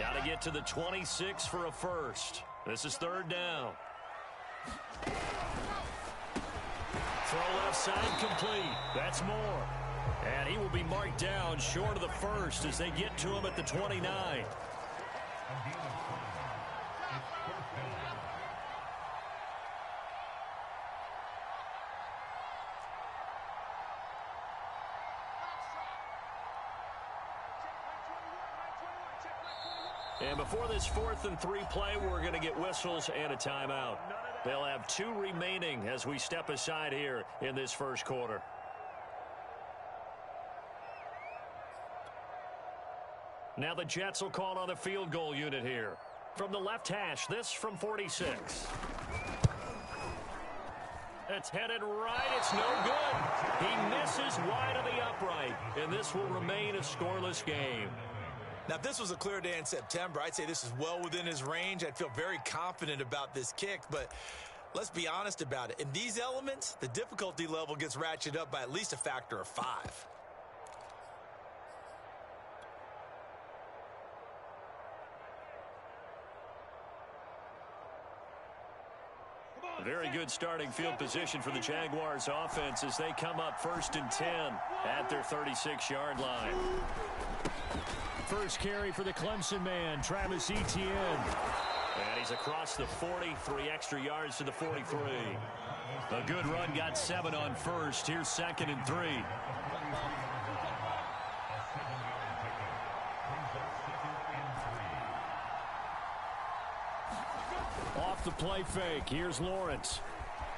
Got to get to the 26 for a first. This is third down. Throw left side complete. That's more. And he will be marked down short of the first as they get to him at the 29. And before this 4th and 3 play, we're going to get whistles and a timeout. They'll have 2 remaining as we step aside here in this first quarter. Now the Jets will call on the field goal unit here. From the left hash, this from 46. It's headed right. It's no good. He misses wide of the upright, and this will remain a scoreless game. Now, if this was a clear day in September, I'd say this is well within his range. I'd feel very confident about this kick, but let's be honest about it. In these elements, the difficulty level gets ratcheted up by at least a factor of 5. Very good starting field position for the Jaguars offense as they come up 1st and 10 at their 36-yard line. First carry for the Clemson man, Travis Etienne. And he's across the 40, 3 extra yards to the 43. A good run, got 7 on first. Here's 2nd and 3. Off the play fake, here's Lawrence.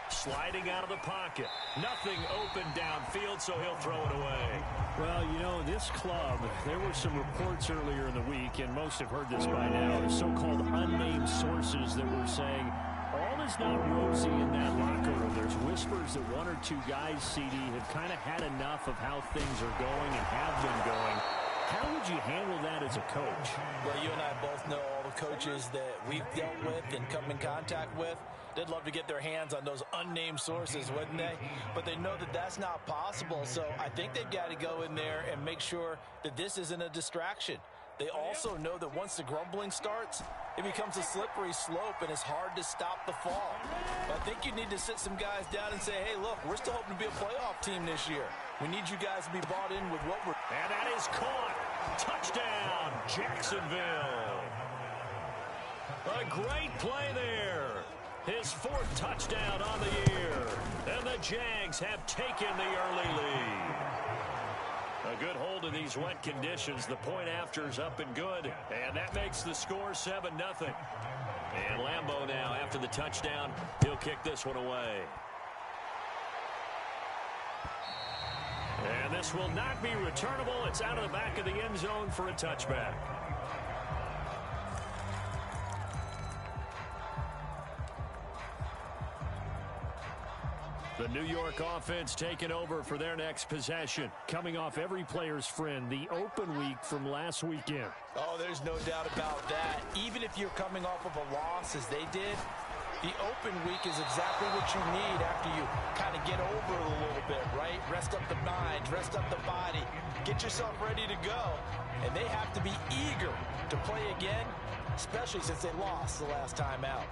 Sliding out of the pocket. Nothing open downfield, so he'll throw it away. Well, you know, this club, there were some reports earlier in the week, and most have heard this by now, the so-called unnamed sources that were saying all is not rosy in that locker room. There's whispers that 1 or 2 guys, CD, have kind of had enough of how things are going and have been going. How would you handle that as a coach? Well, you and I both know all the coaches that we've dealt with and come in contact with. They'd love to get their hands on those unnamed sources, wouldn't they? But they know that that's not possible, so I think they've got to go in there and make sure that this isn't a distraction. They also know that once the grumbling starts, it becomes a slippery slope, and it's hard to stop the fall. But I think you need to sit some guys down and say, hey, look, we're still hoping to be a playoff team this year. We need you guys to be bought in with what we're... And that is caught. Touchdown, Jacksonville. A great play there. His 4th touchdown on the year. And the Jags have taken the early lead. A good hold in these wet conditions. The point after's up and good. And that makes the score 7-0. And Lambeau now, after the touchdown, he'll kick this one away. And this will not be returnable. It's out of the back of the end zone for a touchback. The New York offense taking over for their next possession. Coming off every player's friend, the open week from last weekend. Oh, there's no doubt about that. Even if you're coming off of a loss as they did, the open week is exactly what you need after you kind of get over it a little bit, right? Rest up the mind, rest up the body, get yourself ready to go. And they have to be eager to play again, especially since they lost the last time out.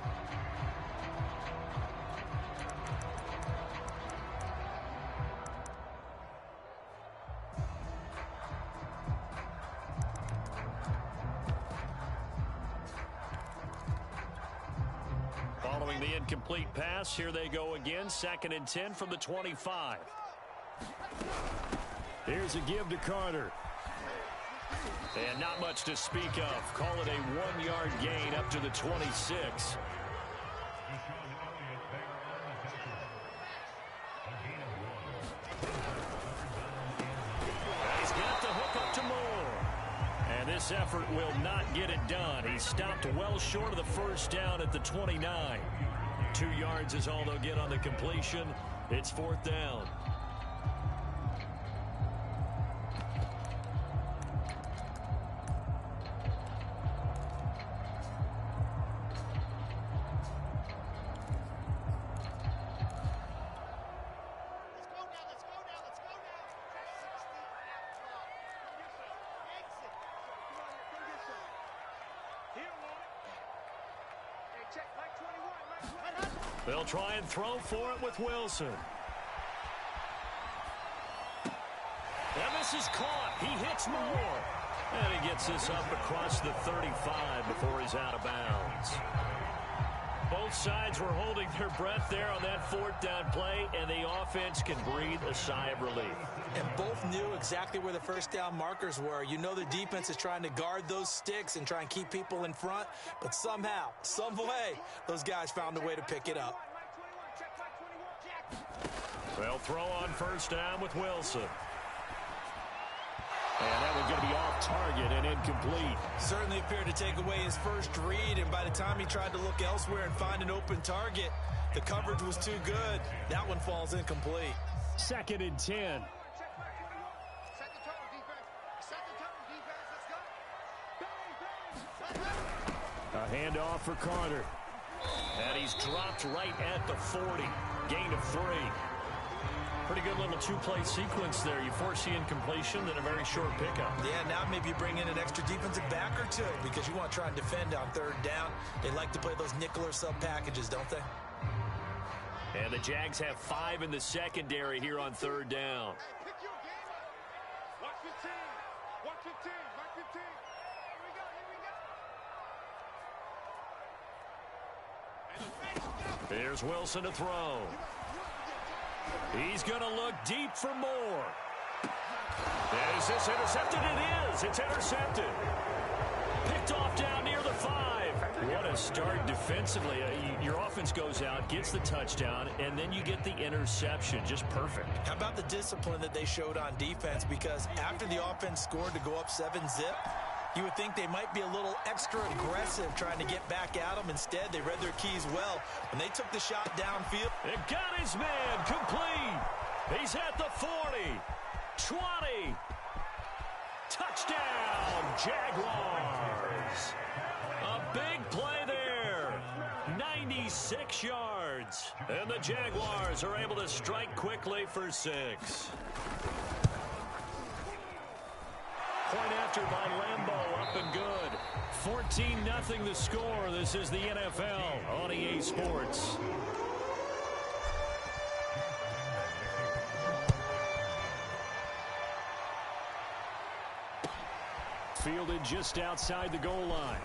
Following the incomplete pass, here they go again. 2nd and 10 from the 25. Here's a give to Carter. And not much to speak of. Call it a 1-yard gain up to the 26. He's got the hook up to Moore. And this effort will not get it done. He stopped well short of the first down at the 29. 2 yards is all they'll get on the completion. It's 4th down. They'll try and throw for it with Wilson. And this is caught. He hits more. And he gets this up across the 35 before he's out of bounds. Both sides were holding their breath there on that fourth down play, and the offense can breathe a sigh of relief. And both knew exactly where the first down markers were. You know the defense is trying to guard those sticks and try and keep people in front, but somehow, some way, those guys found a way to pick it up. They'll throw on first down with Wilson. And that one's going to be off target and incomplete. Certainly appeared to take away his first read, and by the time he tried to look elsewhere and find an open target, the coverage was too good. That one falls incomplete. 2nd and 10. A handoff for Carter. And he's dropped right at the 40. Gain of 3. Pretty good little two-play sequence there. You force the incompletion, then a very short pickup. Yeah, now maybe you bring in an extra defensive back or two because you want to try and defend on third down. They like to play those nickel or sub packages, don't they? And the Jags have 5 in the secondary here on third down. Pick your game up. Watch 15. Watch 15. Watch 15. Here we go. Here's Wilson to throw. He's going to look deep for more. Is this intercepted? It is. It's intercepted. Picked off down near the 5. What a start defensively. Your offense goes out, gets the touchdown, and then you get the interception. Just perfect. How about the discipline that they showed on defense? Because after the offense scored to go up 7-zip, you would think they might be a little extra aggressive trying to get back at them. Instead, they read their keys well. When they took the shot downfield. It got his man complete. He's at the 40, 20. Touchdown, Jaguars. A big play there. 96 yards. And the Jaguars are able to strike quickly for 6. Point after by Lambeau, up and good. 14-0 the score. This is the NFL on EA Sports. Fielded just outside the goal line.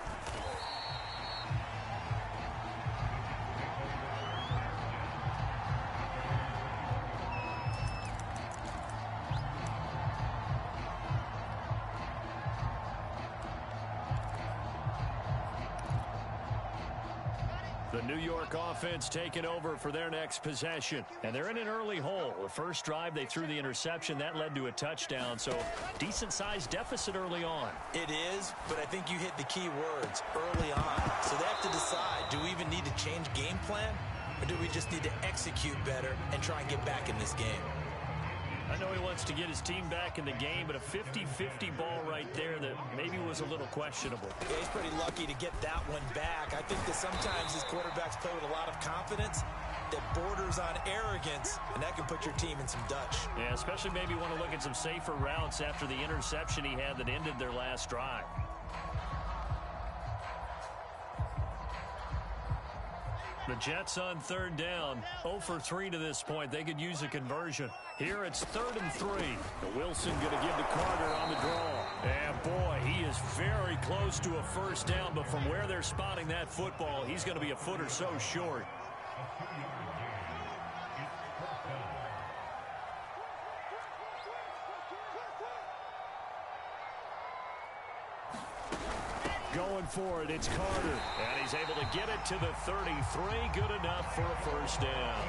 The New York offense taking over for their next possession. And they're in an early hole. The first drive, they threw the interception. That led to a touchdown. So decent-sized deficit early on. It is, but I think you hit the key words early on. So they have to decide, do we even need to change game plan? Or do we just need to execute better and try and get back in this game? I know he wants to get his team back in the game, but a 50-50 ball right there that maybe was a little questionable. Yeah, he's pretty lucky to get that one back. I think that sometimes his quarterbacks play with a lot of confidence that borders on arrogance, and that can put your team in some Dutch. Yeah, especially maybe want to look at some safer routes after the interception he had that ended their last drive. The Jets on third down, 0 for 3 to this point. They could use a conversion. Here it's 3rd and 3. Wilson going to give to Carter on the draw. And boy, he is very close to a first down, but from where they're spotting that football, he's going to be a foot or so short. Going for it, it's Carter. And he's able to get it to the 33. Good enough for a first down.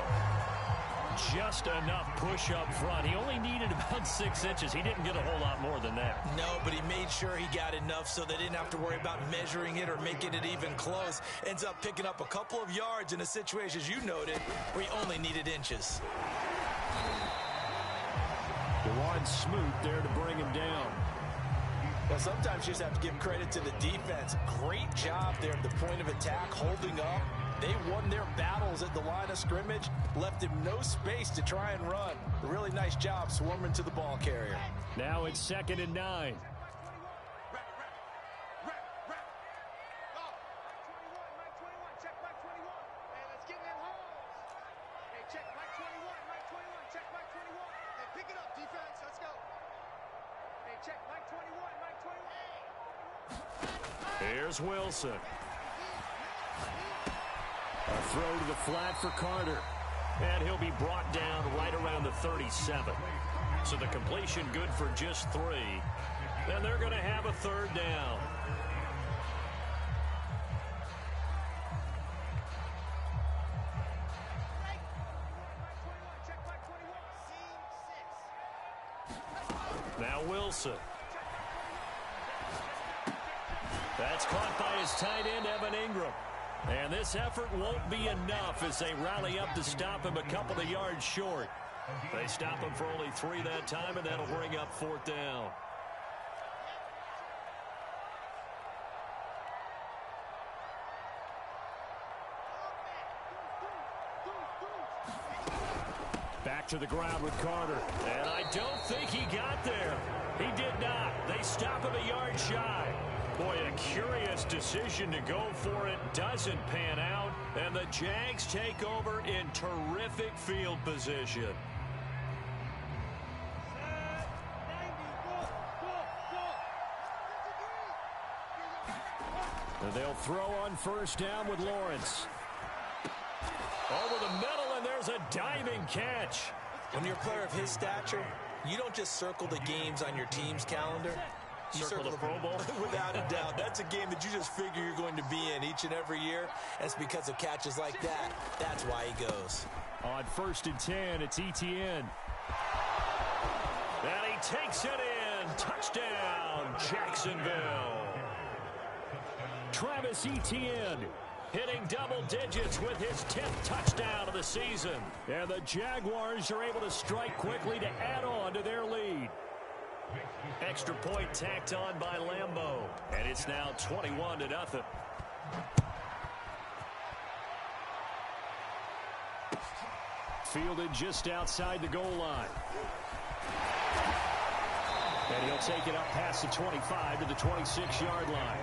Just enough push up front. He only needed about 6 inches. He didn't get a whole lot more than that. No, but he made sure he got enough so they didn't have to worry about measuring it or making it even close. Ends up picking up a couple of yards in a situation, as you noted, where he only needed inches. DeJuan Smoot there to bring him down. Well, sometimes you just have to give credit to the defense. Great job there at the point of attack, holding up. They won their battles at the line of scrimmage, left him no space to try and run. A really nice job swarming to the ball carrier. Now it's 2nd and 9. Here's Wilson. A throw to the flat for Carter. And he'll be brought down right around the 37. So the completion good for just 3. And they're going to have a 3rd down. Now Wilson. That's caught by his tight end, Evan Ingram. And this effort won't be enough as they rally up to stop him a couple of yards short. They stop him for only 3 that time, and that'll bring up 4th down. Back to the ground with Carter. And I don't think he got there. He did not. They stop him a yard shy. Boy, a curious decision to go for it. Doesn't pan out. And the Jags take over in terrific field position. And they'll throw on 1st down with Lawrence. Over the middle, and there's a diving catch. When you're a player of his stature, you don't just circle the games on your team's calendar. You Circle the Pro Bowl? Without a doubt. That's a game that you just figure you're going to be in each and every year. And it's because of catches like that. That's why he goes. On 1st and 10, it's Etienne. And he takes it in. Touchdown, Jacksonville. Travis Etienne hitting double digits with his 10th touchdown of the season. And the Jaguars are able to strike quickly to add on to their lead. Extra point tacked on by Lambeau. And it's now 21-0. Fielded just outside the goal line. And he'll take it up past the 25 to the 26-yard line.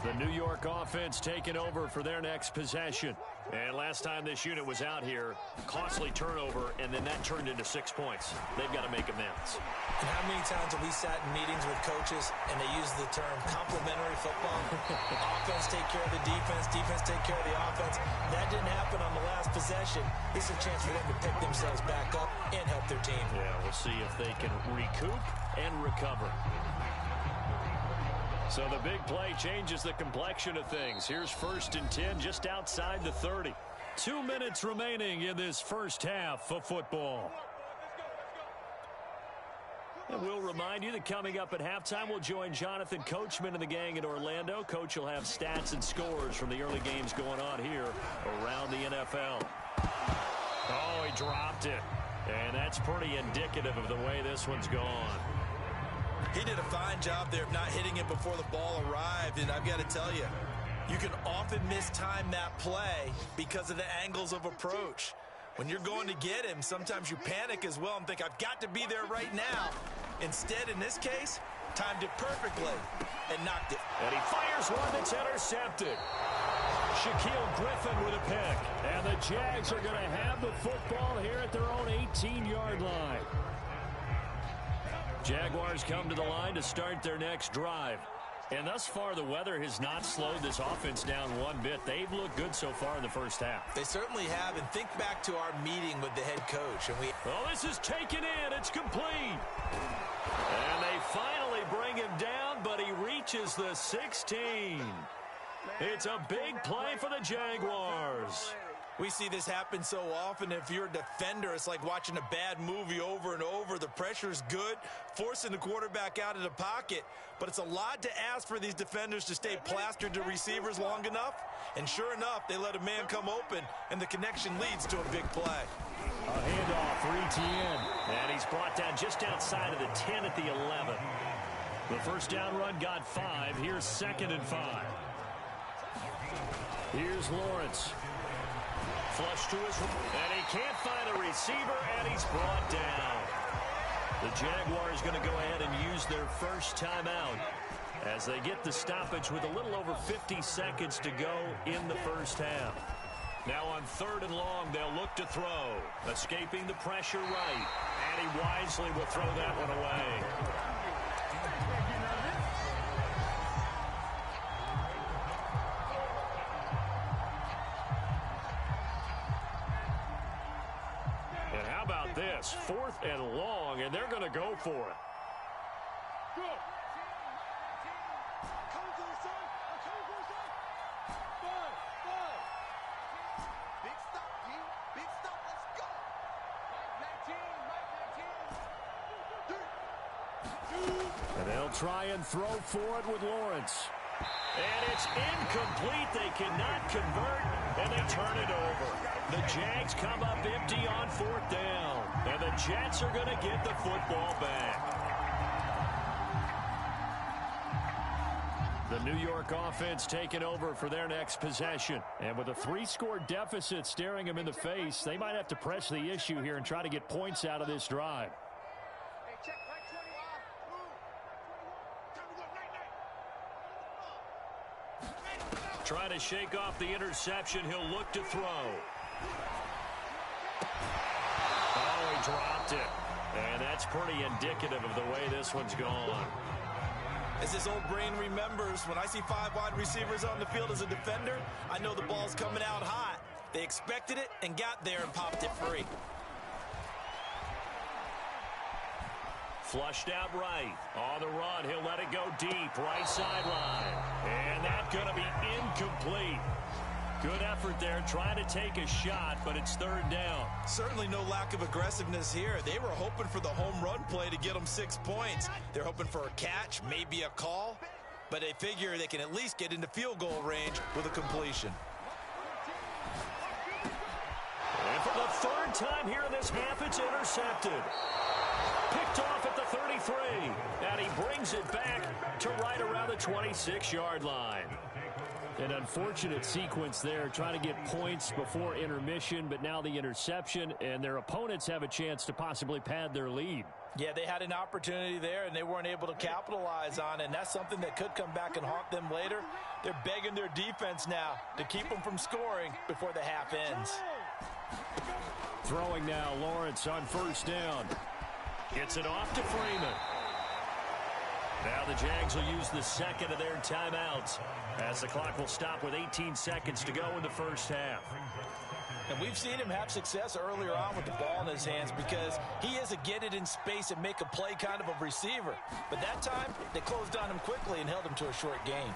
The New York offense taking over for their next possession. And last time this unit was out here, costly turnover, and then that turned into 6 points. They've got to make amends. And how many times have we sat in meetings with coaches and they use the term complementary football? Offense take care of the defense, defense take care of the offense. That didn't happen on the last possession. This is a chance for them to pick themselves back up and help their team. Yeah, we'll see if they can recoup and recover. So the big play changes the complexion of things. Here's 1st and 10 just outside the 30. 2 minutes remaining in this first half of football. And we'll remind you that coming up at halftime, we'll join Jonathan Coachman and the gang in Orlando. Coach will have stats and scores from the early games going on here around the NFL. Oh, he dropped it. And that's pretty indicative of the way this one's gone. He did a fine job there of not hitting it before the ball arrived, and I've got to tell you, you can often mistime that play because of the angles of approach. When you're going to get him, sometimes you panic as well and think, I've got to be there right now. Instead, in this case, timed it perfectly and knocked it. And he fires one that's intercepted. Shaquille Griffin with a pick. And the Jags are going to have the football here at their own 18-yard line. Jaguars come to the line to start their next drive. And thus far, the weather has not slowed this offense down one bit. They've looked good so far in the first half. They certainly have. And think back to our meeting with the head coach. And oh, this is taken in. It's complete. And they finally bring him down, but he reaches the 16. It's a big play for the Jaguars. We see this happen so often. If you're a defender, it's like watching a bad movie over and over. The pressure's good, forcing the quarterback out of the pocket. But it's a lot to ask for these defenders to stay plastered to receivers long enough. And sure enough, they let a man come open, and the connection leads to a big play. A handoff for Etienne. And he's brought down just outside of the 10 at the 11. The first down run got 5. Here's 2nd and 5. Here's Lawrence. Flush to his right. And he can't find a receiver, and he's brought down. The Jaguars going to go ahead and use their first timeout as they get the stoppage with a little over 50 seconds to go in the first half. Now on 3rd and long, they'll look to throw. Escaping the pressure right. And he wisely will throw that one away. And how about this? 4th and long, and they're going to go for it. Go. Coming to the side. I'm coming for the side. 5. Big stop, G. Big stop. Let's go. Mike 19. And they'll try and throw for it with Lawrence. And it's incomplete. They cannot convert, and they turn it over. The Jags come up empty on 4th down, and the Jets are going to get the football back. The New York offense taking over for their next possession. And with a 3-score deficit staring them in the face, they might have to press the issue here and try to get points out of this drive. Hey, check right 21. Trying to shake off the interception. He'll look to throw. Oh, he dropped it. And that's pretty indicative of the way this one's gone. As this old brain remembers, when I see 5 wide receivers on the field as a defender, I know the ball's coming out hot. They expected it and got there and popped it free. Flushed out right. On the run, he'll let it go deep. Right sideline. And that's going to be incomplete. Good effort there, trying to take a shot, but it's 3rd down. Certainly no lack of aggressiveness here. They were hoping for the home run play to get them 6 points. They're hoping for a catch, maybe a call, but they figure they can at least get into field goal range with a completion. And for the 3rd time here in this half, it's intercepted. Picked off at the 33, and he brings it back to right around the 26-yard line. An unfortunate sequence there, trying to get points before intermission, but now the interception, and their opponents have a chance to possibly pad their lead. Yeah, they had an opportunity there, and they weren't able to capitalize on it, and that's something that could come back and haunt them later. They're begging their defense now to keep them from scoring before the half ends. Throwing now, Lawrence on 1st down. Gets it off to Freeman. Now the Jags will use the 2nd of their timeouts as the clock will stop with 18 seconds to go in the first half. And we've seen him have success earlier on with the ball in his hands because he is a get it in space and make a play kind of a receiver. But that time, they closed on him quickly and held him to a short gain.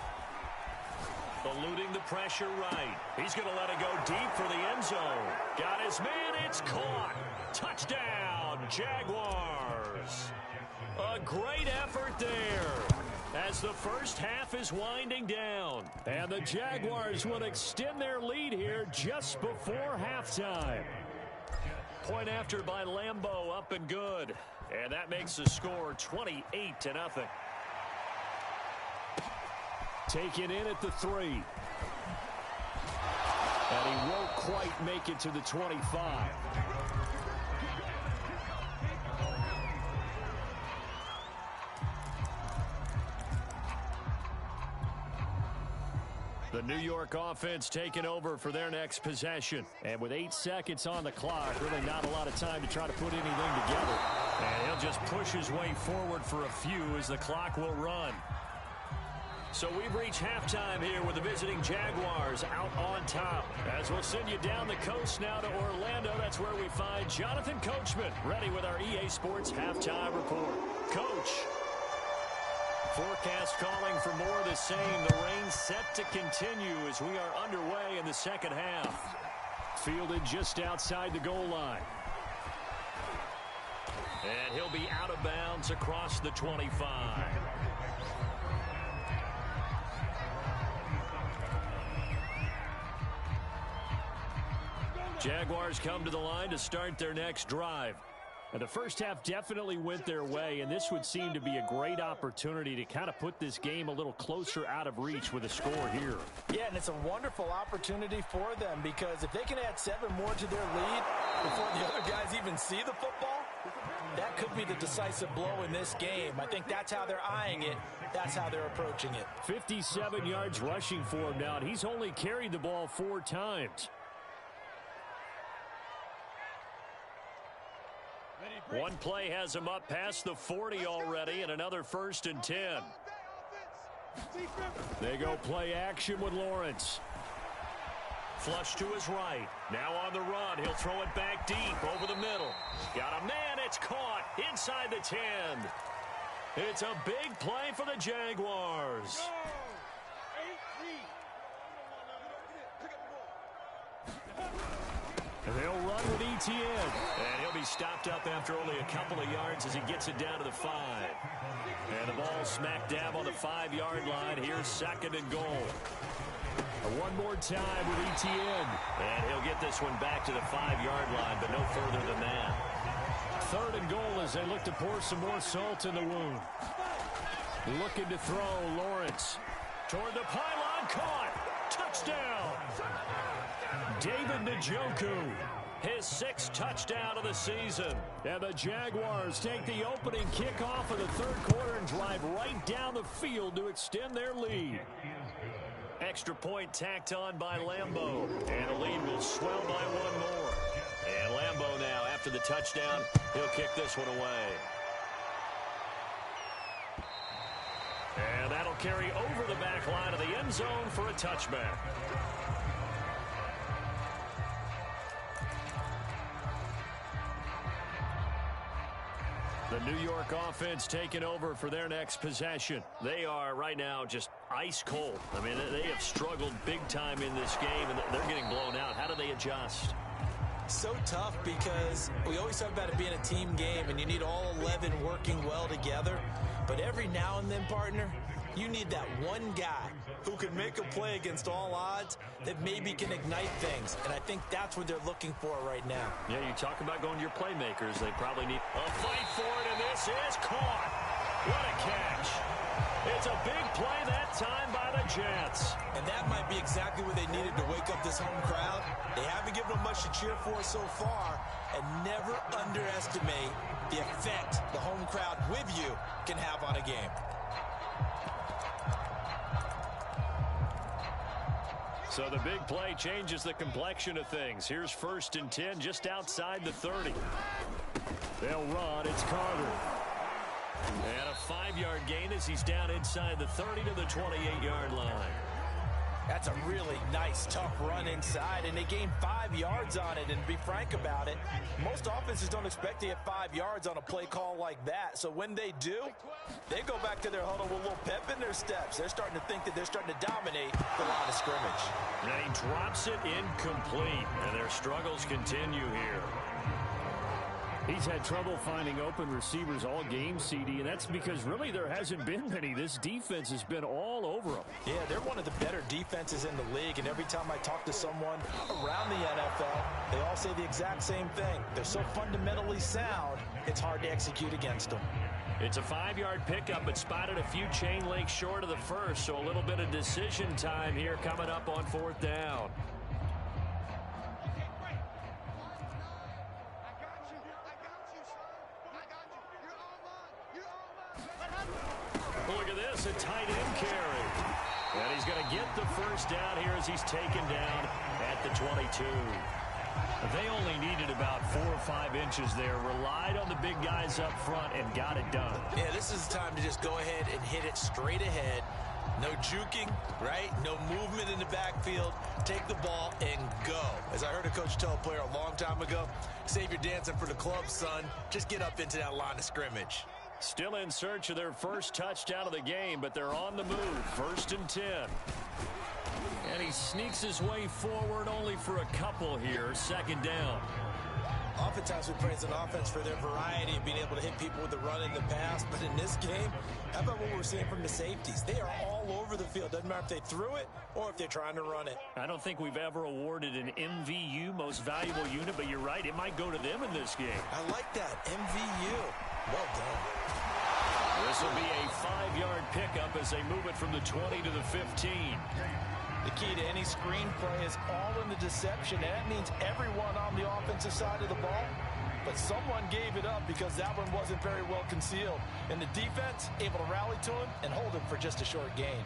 Eluding the pressure right. He's going to let it go deep for the end zone. Got his man. It's caught. Touchdown, Jaguars. A great effort there as the first half is winding down. And the Jaguars will extend their lead here just before halftime. Point after by Lambeau, up and good. And that makes the score 28-0. Taken in at the 3. And he won't quite make it to the 25. The New York offense taking over for their next possession. And with 8 seconds on the clock, really not a lot of time to try to put anything together. And he'll just push his way forward for a few as the clock will run. So we've reached halftime here with the visiting Jaguars out on top. As we'll send you down the coast now to Orlando, that's where we find Jonathan Coachman ready with our EA Sports Halftime Report. Coach. Forecast calling for more of the same. The rain set to continue as we are underway in the second half. Fielded just outside the goal line. And he'll be out of bounds across the 25. Jaguars come to the line to start their next drive. The first half definitely went their way, and this would seem to be a great opportunity to kind of put this game a little closer out of reach with a score here. Yeah, and it's a wonderful opportunity for them because if they can add 7 more to their lead before the other guys even see the football, that could be the decisive blow in this game. I think that's how they're eyeing it. That's how they're approaching it. 57 yards rushing for him now, and he's only carried the ball 4 times. One play has him up past the 40 already, and another 1st and 10. They go play action with Lawrence. Flush to his right. Now on the run. He'll throw it back deep over the middle. Got a man. It's caught inside the 10. It's a big play for the Jaguars. And they'll run with ETN. And he'll be stopped up after only a couple of yards as he gets it down to the 5. And the ball smack dab on the 5-yard line. Here's 2nd and goal. One more time with ETN. And he'll get this one back to the 5-yard line, but no further than that. 3rd and goal as they look to pour some more salt in the wound. Looking to throw, Lawrence. Toward the pylon, caught. Touchdown. David Njoku. His 6th touchdown of the season. And the Jaguars take the opening kickoff of the 3rd quarter and drive right down the field to extend their lead. Extra point tacked on by Lambeau. And the lead will swell by 1 more. And Lambeau now, after the touchdown, he'll kick this one away. And that'll carry over the back line of the end zone for a touchback. The New York offense taking over for their next possession. They are right now just ice cold. I mean, they have struggled big time in this game, and they're getting blown out. How do they adjust? So tough because we always talk about it being a team game, and you need all 11 working well together. But every now and then, partner, you need that one guy who can make a play against all odds that maybe can ignite things. And I think that's what they're looking for right now. Yeah, you talk about going to your playmakers. They probably need a fight for it, and this is caught. What a catch. It's a big play that time by the Jets. And that might be exactly what they needed to wake up this home crowd. They haven't given them much to cheer for so far, and never underestimate the effect the home crowd with you can have on a game. So the big play changes the complexion of things. Here's 1st and 10 just outside the 30. They'll run. It's Carter. And a 5-yard gain as he's down inside the 30 to the 28-yard line. That's a really nice, tough run inside, and they gained 5 yards on it. And to be frank about it, most offenses don't expect to get 5 yards on a play call like that. So when they do, they go back to their huddle with a little pep in their steps. They're starting to think that they're starting to dominate the line of scrimmage. And he drops it incomplete, and their struggles continue here. He's had trouble finding open receivers all game, CD, and that's because really there hasn't been many. This defense has been all over them. Yeah, they're one of the better defenses in the league, and every time I talk to someone around the NFL, they all say the exact same thing. They're so fundamentally sound, it's hard to execute against them. It's a 5-yard pickup, but spotted a few chain links short of the first, so a little bit of decision time here coming up on 4th down. Look at this, a tight end carry. And he's going to get the 1st down here as he's taken down at the 22. They only needed about 4 or 5 inches there, relied on the big guys up front, and got it done. Yeah, this is the time to just go ahead and hit it straight ahead. No juking, right? No movement in the backfield. Take the ball and go. As I heard a coach tell a player a long time ago, save your dancing for the club, son. Just get up into that line of scrimmage. Still in search of their first touchdown of the game, but they're on the move. 1st and 10. And he sneaks his way forward only for a couple here. 2nd down. Oftentimes we praise an offense for their variety of being able to hit people with the run in the pass, but in this game, how about what we're seeing from the safeties? They are all over the field. Doesn't matter if they threw it or if they're trying to run it. I don't think we've ever awarded an MVU, most valuable unit, but you're right, it might go to them in this game. I like that, MVU. Well done. This will be a 5-yard pickup as they move it from the 20 to the 15. The key to any screenplay is all in the deception, and that means everyone on the offensive side of the ball. But someone gave it up because that one wasn't very well concealed. And the defense able to rally to him and hold him for just a short gain.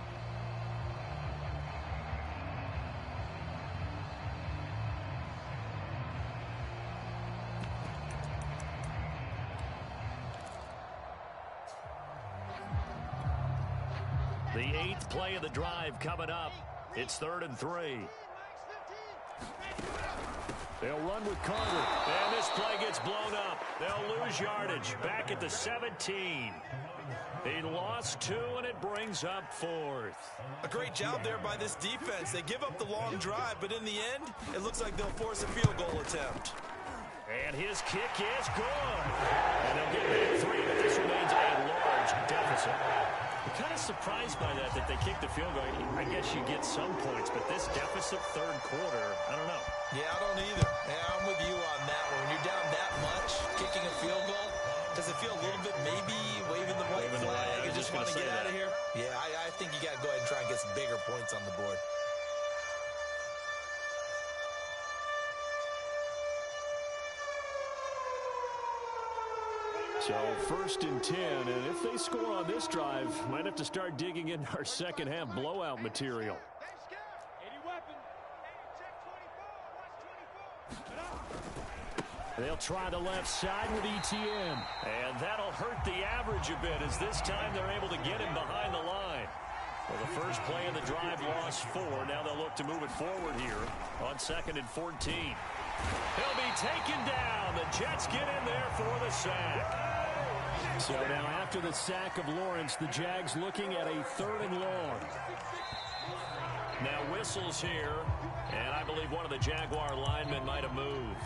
The 8th play of the drive coming up. It's 3rd and 3. They'll run with Carter. And this play gets blown up. They'll lose yardage. Back at the 17. He lost 2, and it brings up 4th. A great job there by this defense. They give up the long drive, but in the end, it looks like they'll force a field goal attempt. And his kick is good. And they'll get back 3, but this remains a large deficit. I'm kind of surprised by that they kicked the field goal. I guess you get some points, but this deficit 3rd quarter, I don't know. Yeah, I don't either. Yeah, I'm with you on that one. When you're down that much, kicking a field goal, does it feel a little bit maybe waving the white flag and just want to get out of here? Yeah, I think you got to go ahead and try and get some bigger points on the board. So 1st and 10, and if they score on this drive, might have to start digging into our second half blowout material. They'll try the left side with ETN. And that'll hurt the average a bit as this time they're able to get him behind the line. Well, the first play of the drive lost 4. Now they'll look to move it forward here on 2nd and 14. He'll be taken down. The Jets get in there for the sack. So now after the sack of Lawrence, the Jags looking at a 3rd and long. Now whistles here, and I believe one of the Jaguar linemen might have moved.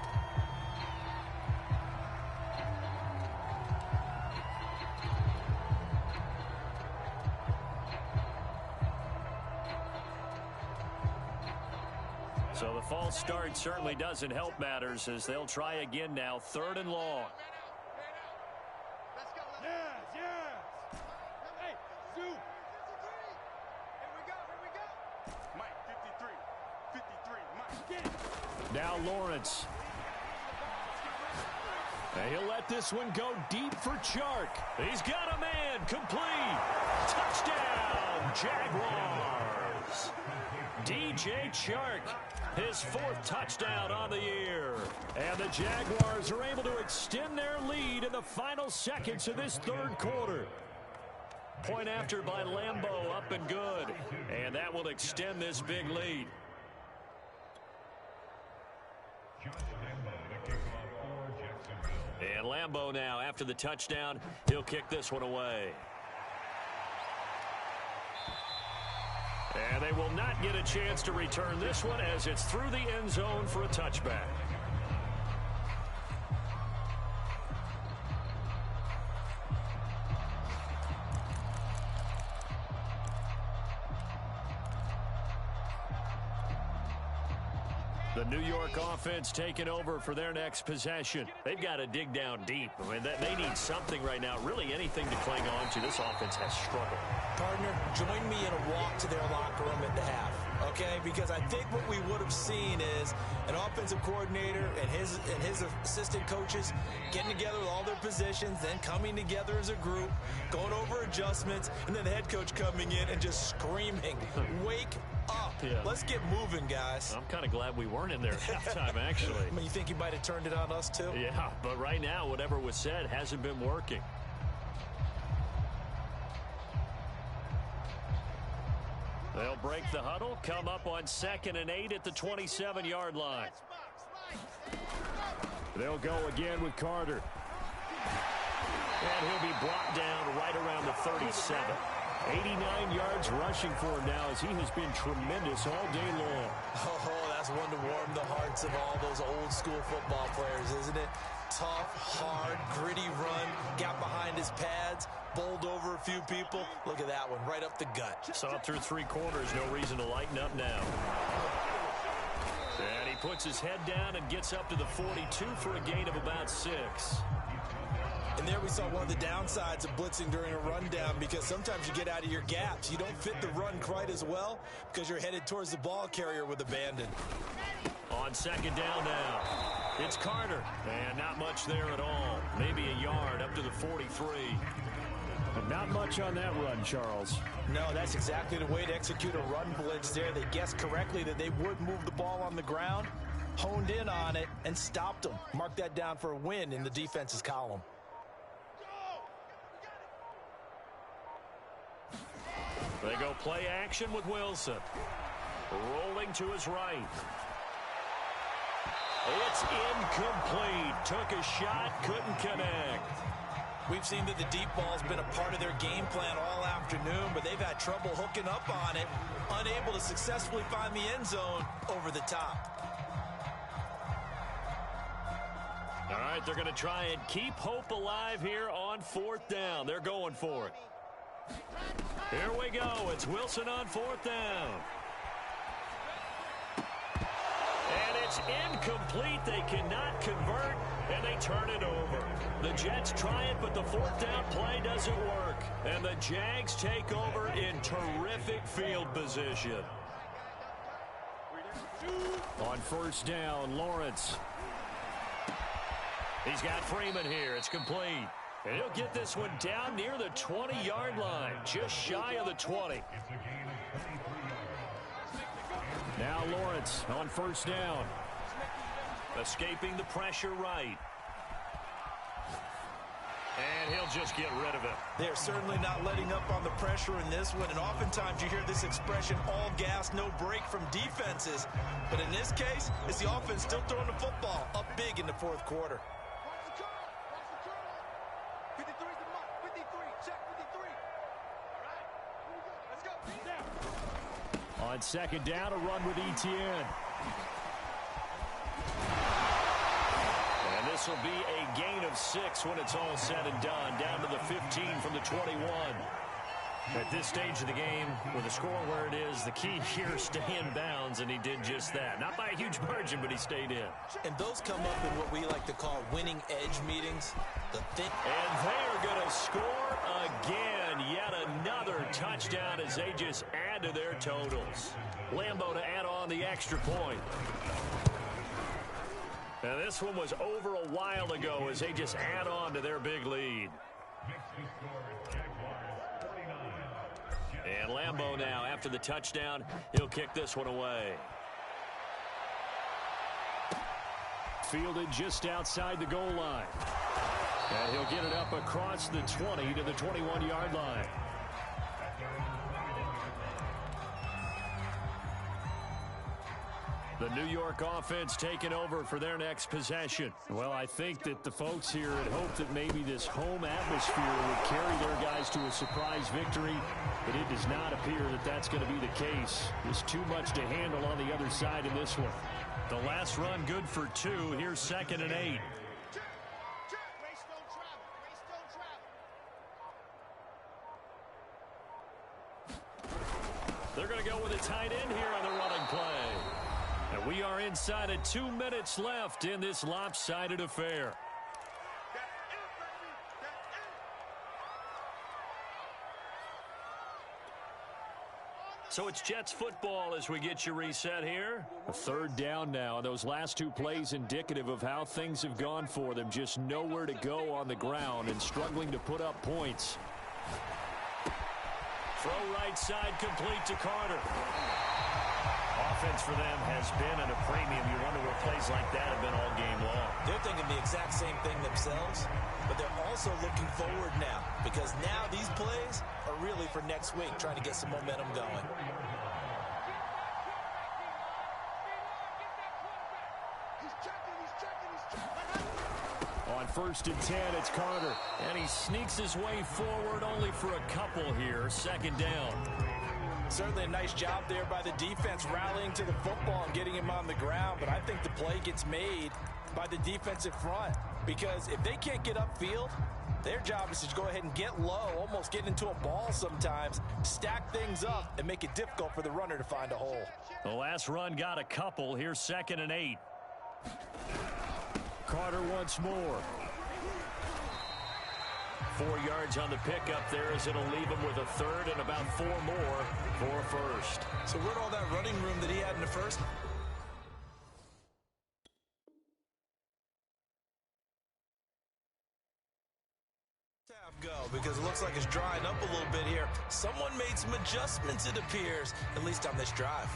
So the false start certainly doesn't help matters as they'll try again now, 3rd and long. Now Lawrence. And he'll let this one go deep for Chark. He's got a man, complete. Touchdown, Jaguars. DJ Chark, his 4th touchdown on the year. And the Jaguars are able to extend their lead in the final seconds of this 3rd quarter. Point after by Lambeau, up and good. And that will extend this big lead. And Lambeau now, after the touchdown, he'll kick this one away. And they will not get a chance to return this one as it's through the end zone for a touchback. The New York offense taking over for their next possession. They've got to dig down deep. I mean, they need something right now, really anything to cling on to. This offense has struggled. Partner, join me in a walk to their locker room at the half, okay? Because I think what we would have seen is an offensive coordinator and his assistant coaches getting together with all their positions, then coming together as a group, going over adjustments, and then the head coach coming in and just screaming, wake up. Yeah. Let's get moving, guys. I'm kind of glad we weren't in there at halftime, actually. I mean, you think he might have turned it on us, too? Yeah, but right now, whatever was said hasn't been working. They'll break the huddle, come up on 2nd and 8 at the 27-yard line. They'll go again with Carter. And he'll be brought down right around the 37. 89 yards rushing for him now as he has been tremendous all day long. Oh, That's one to warm the hearts of all those old school football players, isn't it? Tough, hard, gritty run, got behind his pads, bowled over a few people. Look at that one, right up the gut. Saw it through 3 quarters, no reason to lighten up now. And he puts his head down and gets up to the 42 for a gain of about 6. And there we saw one of the downsides of blitzing during a rundown, because sometimes you get out of your gaps. You don't fit the run quite as well because you're headed towards the ball carrier with abandon. On second down now, it's Carter. And not much there at all. Maybe a yard up to the 43. But not much on that run, Charles. No, that's exactly the way to execute a run blitz there. They guessed correctly that they would move the ball on the ground, honed in on it, and stopped them. Mark that down for a win in the defense's column. They go play action with Wilson. Rolling to his right. It's incomplete. Took a shot, couldn't connect. We've seen that the deep ball's been a part of their game plan all afternoon, but they've had trouble hooking up on it, unable to successfully find the end zone over the top. All right, they're going to try and keep hope alive here on 4th down. They're going for it. Here we go. It's Wilson on 4th down. And it's incomplete. They cannot convert, and they turn it over. The Jets try it, but the 4th down play doesn't work. And the Jags take over in terrific field position. On 1st down, Lawrence. He's got Freeman here. It's complete. And he'll get this one down near the 20-yard line, just shy of the 20. Now Lawrence on 1st down. Escaping the pressure right. And he'll just get rid of it. They're certainly not letting up on the pressure in this one, and oftentimes you hear this expression, all gas, no break from defenses. But in this case, it's the offense still throwing the football up big in the 4th quarter. On 2nd down, a run with Etienne. And this will be a gain of 6 when it's all said and done, down to the 15 from the 21. At this stage of the game, with the score where it is, the key here, stay in bounds, and he did just that. Not by a huge margin, but he stayed in. And those come up in what we like to call winning edge meetings. And they are going to score again. Yet another touchdown as they just add to their totals. Lambeau to add on the extra point. And this one was over a while ago as they just add on to their big lead. And Lambeau now, after the touchdown, he'll kick this one away. Fielded just outside the goal line. And he'll get it up across the 20 to the 21-yard line. The New York offense taking over for their next possession. Well, I think that the folks here had hoped that maybe this home atmosphere would carry their guys to a surprise victory, but it does not appear that that's going to be the case. There's too much to handle on the other side in this one. The last run good for 2. Here's 2nd and 8. They're going to go with a tight end here on the running play. And we are inside of 2 minutes left in this lopsided affair. So it's Jets football as we get you reset here. A 3rd down now. Those last 2 plays indicative of how things have gone for them. Just nowhere to go on the ground and struggling to put up points. Throw right side complete to Carter. Offense for them has been at a premium. You wonder what plays like that have been all game long. They're thinking the exact same thing themselves, but they're also looking forward now, because now these plays are really for next week, trying to get some momentum going. On 1st and 10, it's Carter. And he sneaks his way forward only for a couple here. 2nd down. Certainly a nice job there by the defense, rallying to the football and getting him on the ground. But I think the play gets made by the defensive front, because if they can't get upfield, their job is to go ahead and get low, almost get into a ball sometimes, stack things up, and make it difficult for the runner to find a hole. The last run got a couple. Here's 2nd and 8. Carter once more. 4 yards on the pickup there, as it'll leave him with a third and about 4 more for a first. So where'd all that running room that he had in the first? Go, because it looks like it's drying up a little bit here. Someone made some adjustments, it appears, at least on this drive.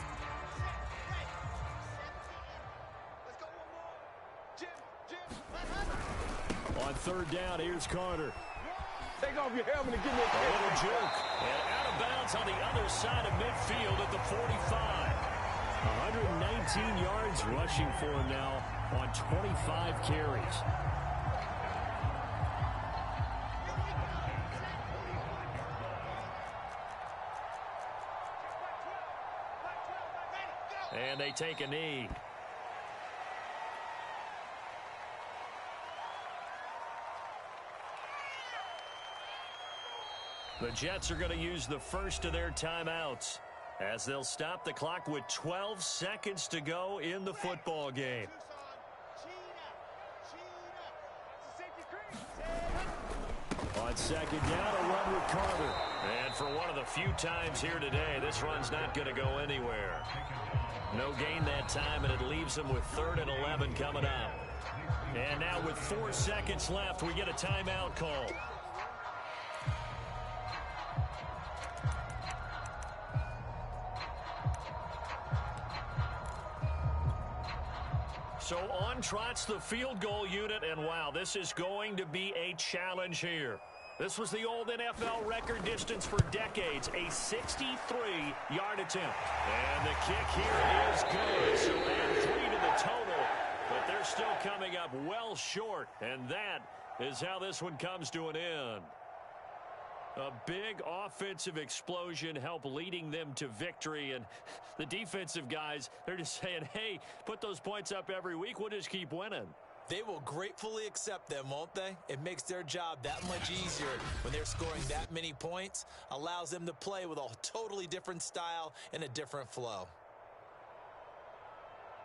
On 3rd down, here's Carter. Take off your helmet and give me a little juke. And out of bounds on the other side of midfield at the 45. 119 yards rushing for him now on 25 carries. And they take a knee. The Jets are going to use the first of their timeouts, as they'll stop the clock with 12 seconds to go in the football game. On 2nd down, a run with Carter. And for one of the few times here today, this run's not going to go anywhere. No gain that time, and it leaves them with 3rd and 11 coming up. And now with 4 seconds left, we get a timeout call. So on trots the field goal unit, and wow, this is going to be a challenge here. This was the old NFL record distance for decades, a 63-yard attempt. And the kick here is good, so add 3 to the total, but they're still coming up well short, and that is how this one comes to an end. A big offensive explosion helped leading them to victory, and the defensive guys, they're just saying, hey, put those points up every week, we'll just keep winning. They will gratefully accept them, won't they? It makes their job that much easier when they're scoring that many points, allows them to play with a totally different style and a different flow.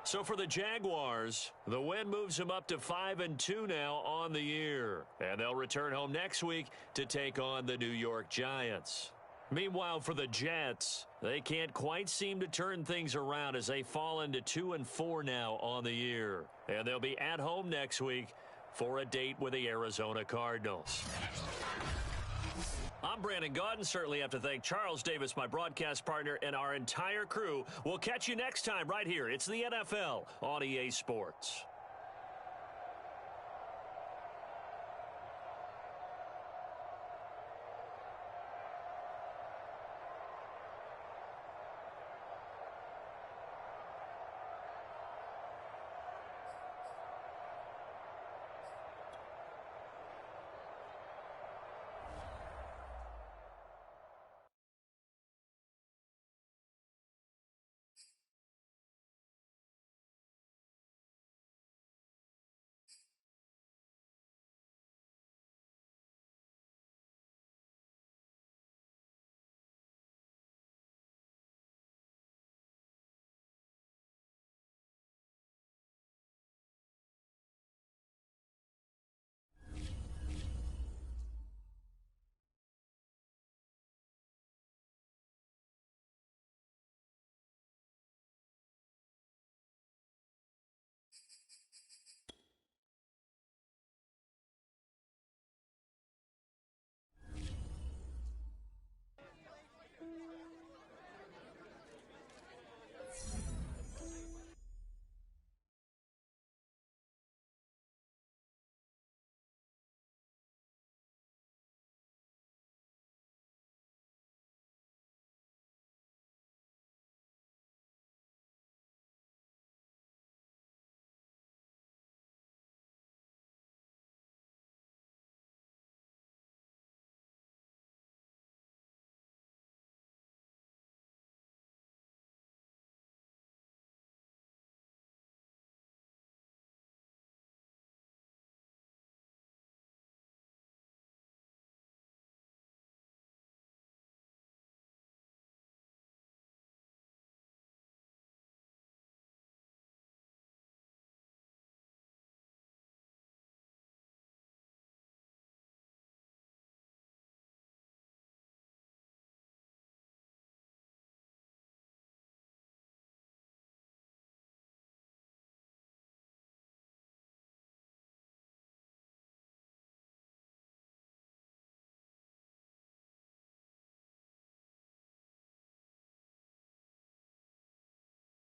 So for the Jaguars, the win moves them up to 5-2 now on the year. And they'll return home next week to take on the New York Giants. Meanwhile, for the Jets, they can't quite seem to turn things around as they fall into 2-4 now on the year. And they'll be at home next week for a date with the Arizona Cardinals. I'm Brandon Gaudin. Certainly have to thank Charles Davis, my broadcast partner, and our entire crew. We'll catch you next time right here. It's the NFL on EA Sports.